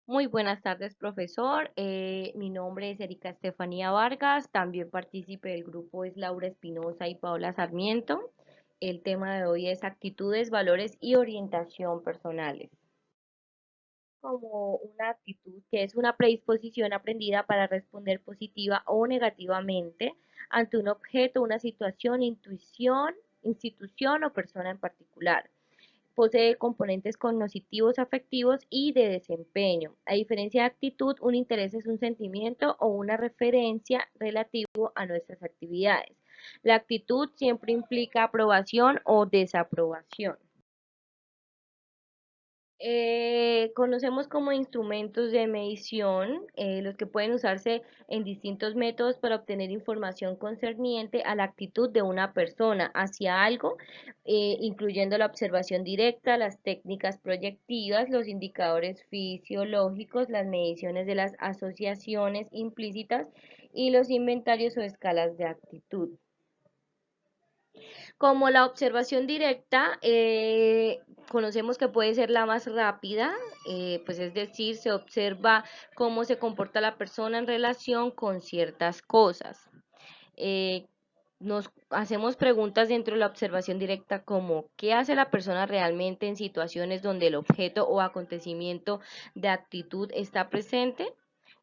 Muy buenas tardes, profesor. Mi nombre es Erika Estefanía Vargas. También partícipe del grupo es Laura Espinosa y Paola Sarmiento. El tema de hoy es actitudes, valores y orientación personales. Como una actitud que es una predisposición aprendida para responder positiva o negativamente ante un objeto, una situación, intuición, institución o persona en particular. Posee componentes cognitivos, afectivos y de desempeño. A diferencia de actitud, un interés es un sentimiento o una referencia relativo a nuestras actividades. La actitud siempre implica aprobación o desaprobación. Conocemos como instrumentos de medición los que pueden usarse en distintos métodos para obtener información concerniente a la actitud de una persona hacia algo, incluyendo la observación directa, las técnicas proyectivas, los indicadores fisiológicos, las mediciones de las asociaciones implícitas y los inventarios o escalas de actitud. Como la observación directa, conocemos que puede ser la más rápida, pues es decir, se observa cómo se comporta la persona en relación con ciertas cosas. Eh, Nos hacemos preguntas dentro de la observación directa como ¿qué hace la persona realmente en situaciones donde el objeto o acontecimiento de actitud está presente?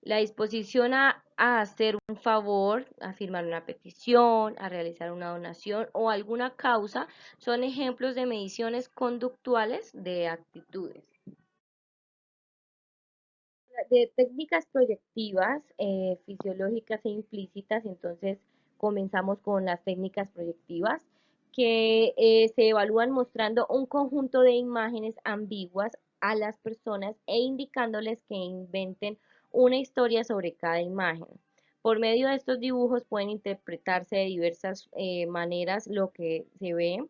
La disposición a hacer un favor, a firmar una petición, a realizar una donación o alguna causa son ejemplos de mediciones conductuales de actitudes. De técnicas proyectivas, fisiológicas e implícitas, entonces comenzamos con las técnicas proyectivas que se evalúan mostrando un conjunto de imágenes ambiguas a las personas e indicándoles que inventen una historia sobre cada imagen. Por medio de estos dibujos pueden interpretarse de diversas maneras lo que se ve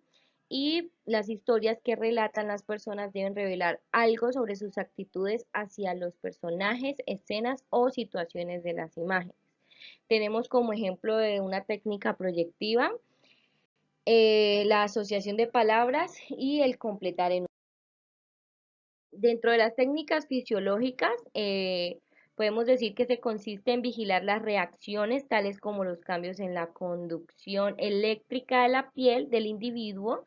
y las historias que relatan las personas deben revelar algo sobre sus actitudes hacia los personajes, escenas o situaciones de las imágenes. Tenemos como ejemplo de una técnica proyectiva la asociación de palabras y el completar en. Dentro de las técnicas fisiológicas, podemos decir que se consiste en vigilar las reacciones, tales como los cambios en la conducción eléctrica de la piel del individuo,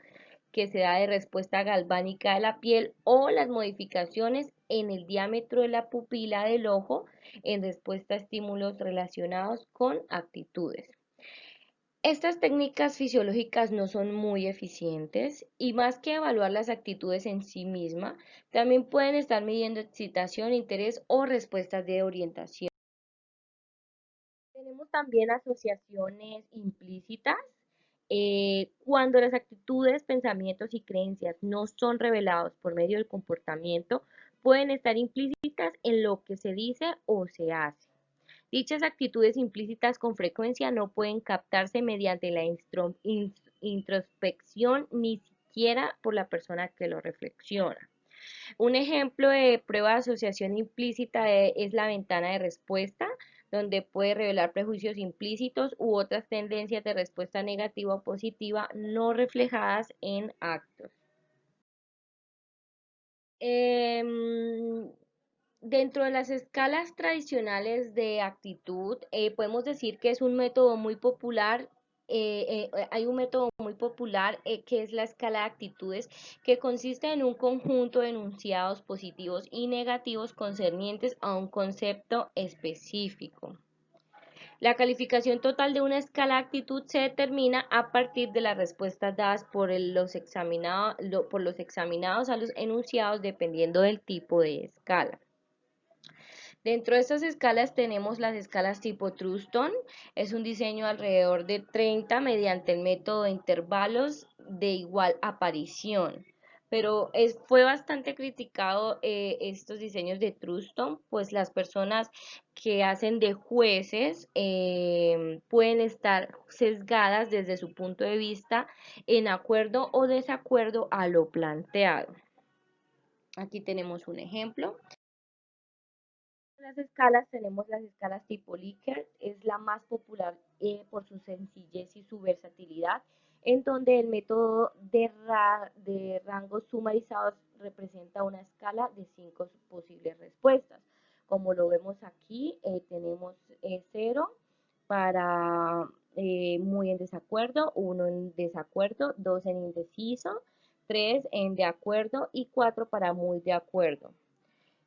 que se da de respuesta galvánica de la piel, o las modificaciones en el diámetro de la pupila del ojo en respuesta a estímulos relacionados con actitudes. Estas técnicas fisiológicas no son muy eficientes y más que evaluar las actitudes en sí misma, también pueden estar midiendo excitación, interés o respuestas de orientación. Tenemos también asociaciones implícitas. Cuando las actitudes, pensamientos y creencias no son revelados por medio del comportamiento, pueden estar implícitas en lo que se dice o se hace. Dichas actitudes implícitas con frecuencia no pueden captarse mediante la introspección ni siquiera por la persona que lo reflexiona. Un ejemplo de prueba de asociación implícita es la ventana de respuesta, donde puede revelar prejuicios implícitos u otras tendencias de respuesta negativa o positiva no reflejadas en actos. Em, Dentro de las escalas tradicionales de actitud, podemos decir que es un método muy popular. Hay un método muy popular que es la escala de actitudes, que consiste en un conjunto de enunciados positivos y negativos concernientes a un concepto específico. La calificación total de una escala de actitud se determina a partir de las respuestas dadas por los examinados a los enunciados dependiendo del tipo de escala. Dentro de estas escalas tenemos las escalas tipo Truston, es un diseño alrededor de 30 mediante el método de intervalos de igual aparición. Pero fue bastante criticado estos diseños de Truston, pues las personas que hacen de jueces pueden estar sesgadas desde su punto de vista en acuerdo o desacuerdo a lo planteado. Aquí tenemos un ejemplo. Las escalas tenemos las escalas tipo Likert, es la más popular por su sencillez y su versatilidad, en donde el método de rangos sumarizados representa una escala de 5 posibles respuestas. acuerdo, 1 en desacuerdo, 2 en indeciso, 3 en de acuerdo y 4 para muy de acuerdo.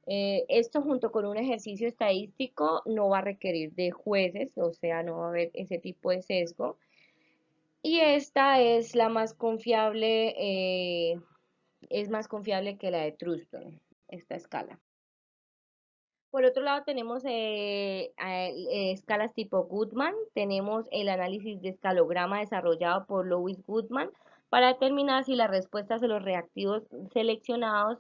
Esto junto con un ejercicio estadístico no va a requerir de jueces, o sea, no va a haber ese tipo de sesgo. Y esta es la más confiable, es más confiable que la de Truston, esta escala. Por otro lado tenemos escalas tipo Goodman, tenemos el análisis de escalograma desarrollado por Louis Goodman para determinar si las respuestas de los reactivos seleccionados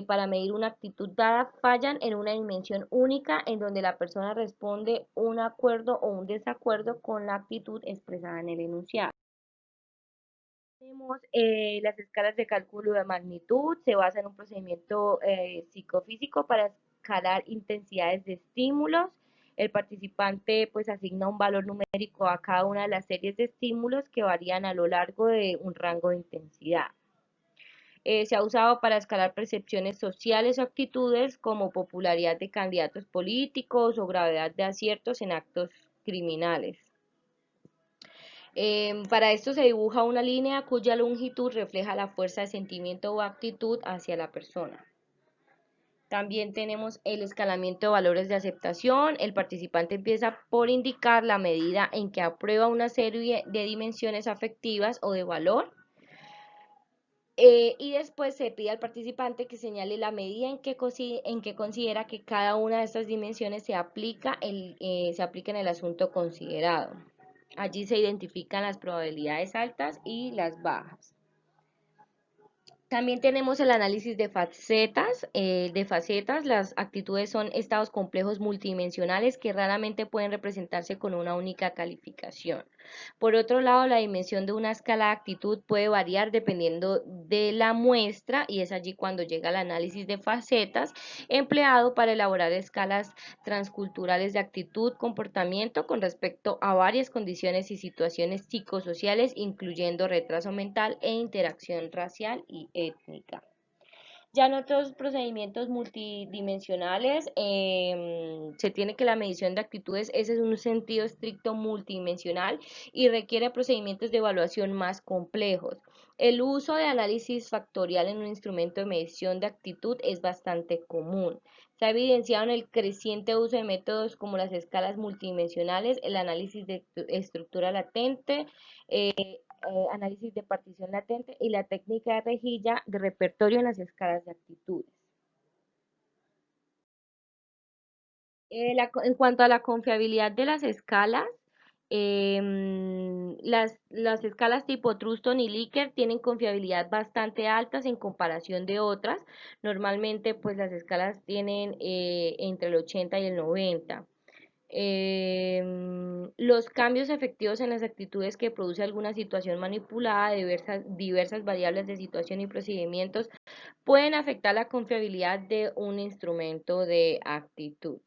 para medir una actitud dada fallan en una dimensión única en donde la persona responde un acuerdo o un desacuerdo con la actitud expresada en el enunciado. Tenemos las escalas de cálculo de magnitud, se basa en un procedimiento psicofísico para escalar intensidades de estímulos. El participante pues asigna un valor numérico a cada una de las series de estímulos que varían a lo largo de un rango de intensidad. Se ha usado para escalar percepciones sociales o actitudes como popularidad de candidatos políticos o gravedad de aciertos en actos criminales. Para esto se dibuja una línea cuya longitud refleja la fuerza de sentimiento o actitud hacia la persona. También tenemos el escalamiento de valores de aceptación. El participante empieza por indicar la medida en que aprueba una serie de dimensiones afectivas o de valor. Y después se pide al participante que señale la medida en que considera que cada una de estas dimensiones se aplica en el asunto considerado. Allí se identifican las probabilidades altas y las bajas. También tenemos el análisis de facetas. Las actitudes son estados complejos multidimensionales que raramente pueden representarse con una única calificación. Por otro lado, la dimensión de una escala de actitud puede variar dependiendo de la muestra y es allí cuando llega el análisis de facetas empleado para elaborar escalas transculturales de actitud, comportamiento con respecto a varias condiciones y situaciones psicosociales, incluyendo retraso mental e interacción racial y étnica. Ya en otros procedimientos multidimensionales se tiene que la medición de actitudes es en un sentido estricto multidimensional y requiere procedimientos de evaluación más complejos. El uso de análisis factorial en un instrumento de medición de actitud es bastante común. Se ha evidenciado en el creciente uso de métodos como las escalas multidimensionales, el análisis de estructura latente, análisis de partición latente y la técnica de rejilla de repertorio en las escalas de actitudes. En cuanto a la confiabilidad de las escalas, las escalas tipo Truston y Likert tienen confiabilidad bastante altas en comparación de otras. Normalmente, pues las escalas tienen entre el 80 y el 90. Los cambios efectivos en las actitudes que produce alguna situación manipulada, diversas variables de situación y procedimientos pueden afectar la confiabilidad de un instrumento de actitud.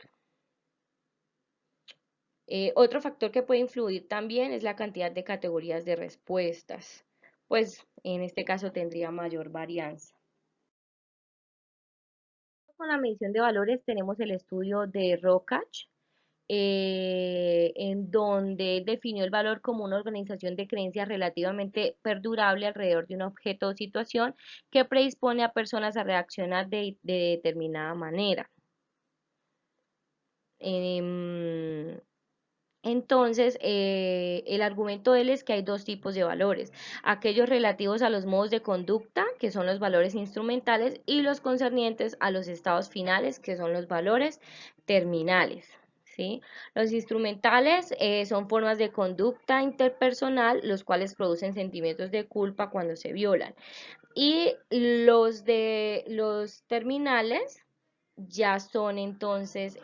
Otro factor que puede influir también es la cantidad de categorías de respuestas, pues en este caso tendría mayor varianza. Con la medición de valores tenemos el estudio de Rokach, en donde definió el valor como una organización de creencias relativamente perdurable alrededor de un objeto o situación que predispone a personas a reaccionar de determinada manera. Em, Entonces, el argumento de él es que hay dos tipos de valores, aquellos relativos a los modos de conducta, que son los valores instrumentales, y los concernientes a los estados finales, que son los valores terminales. ¿Sí? Los instrumentales son formas de conducta interpersonal, los cuales producen sentimientos de culpa cuando se violan. Y los terminales ya son entonces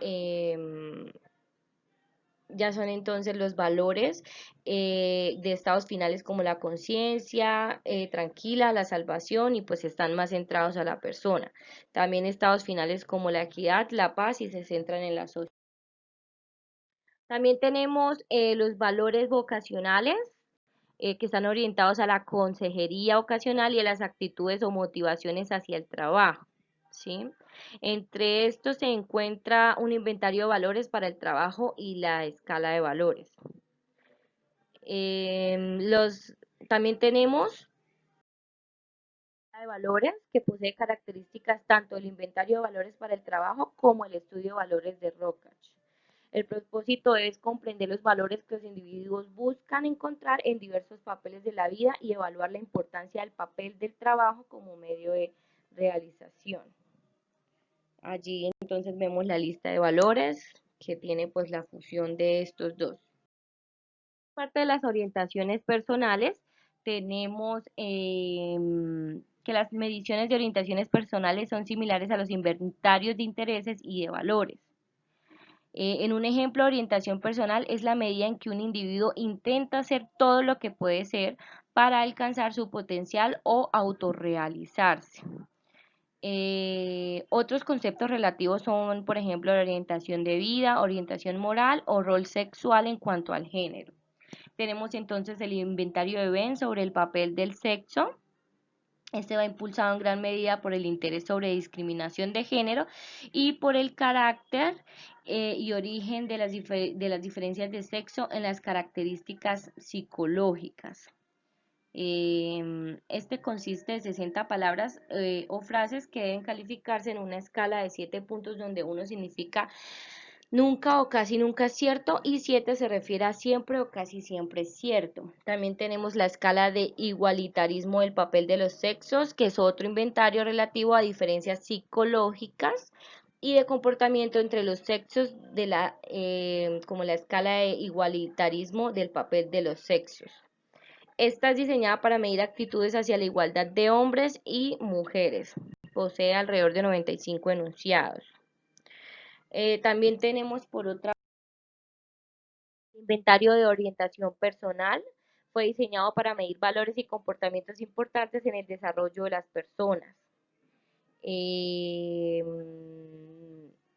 los valores de estados finales como la conciencia tranquila, la salvación y pues están más centrados a la persona. También estados finales como la equidad, la paz y se centran en la sociedad. También tenemos los valores vocacionales que están orientados a la consejería ocasional y a las actitudes o motivaciones hacia el trabajo. ¿Sí? Entre estos se encuentra un inventario de valores para el trabajo y la escala de valores. También tenemos de valores que posee características tanto el inventario de valores para el trabajo como el estudio de valores de Rokach. El propósito es comprender los valores que los individuos buscan encontrar en diversos papeles de la vida y evaluar la importancia del papel del trabajo como medio de realización. Allí entonces vemos la lista de valores que tiene pues la fusión de estos dos. Parte de las orientaciones personales tenemos que las mediciones de orientaciones personales son similares a los inventarios de intereses y de valores. En un ejemplo, orientación personal es la medida en que un individuo intenta hacer todo lo que puede ser para alcanzar su potencial o autorrealizarse. Otros conceptos relativos son, por ejemplo, la orientación de vida, orientación moral o rol sexual en cuanto al género. Tenemos entonces el inventario de Venn sobre el papel del sexo. Este va impulsado en gran medida por el interés sobre discriminación de género y por el carácter y origen de las diferencias de sexo en las características psicológicas. Este consiste de 60 palabras o frases que deben calificarse en una escala de 7 puntos, donde 1 significa nunca o casi nunca es cierto y 7 se refiere a siempre o casi siempre es cierto. También tenemos la escala de igualitarismo del papel de los sexos, que es otro inventario relativo a diferencias psicológicas y de comportamiento entre los sexos, como la escala de igualitarismo del papel de los sexos. Esta es diseñada para medir actitudes hacia la igualdad de hombres y mujeres. Posee alrededor de 95 enunciados. También tenemos por otra inventario de orientación personal. Fue diseñado para medir valores y comportamientos importantes en el desarrollo de las personas. Eh,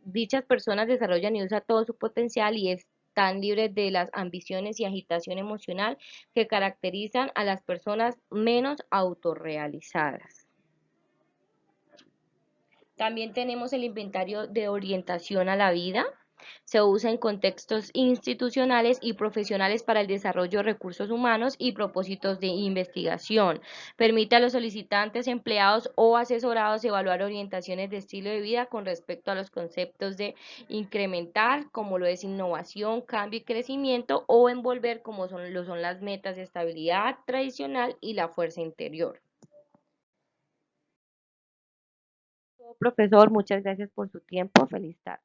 Dichas personas desarrollan y usan todo su potencial y están libres de las ambiciones y agitación emocional que caracterizan a las personas menos autorrealizadas. También tenemos el inventario de orientación a la vida. Se usa en contextos institucionales y profesionales para el desarrollo de recursos humanos y propósitos de investigación. Permite a los solicitantes, empleados o asesorados evaluar orientaciones de estilo de vida con respecto a los conceptos de incrementar, como lo es innovación, cambio y crecimiento, o envolver, como lo son las metas de estabilidad tradicional y la fuerza interior. Profesor, muchas gracias por su tiempo. Feliz tarde.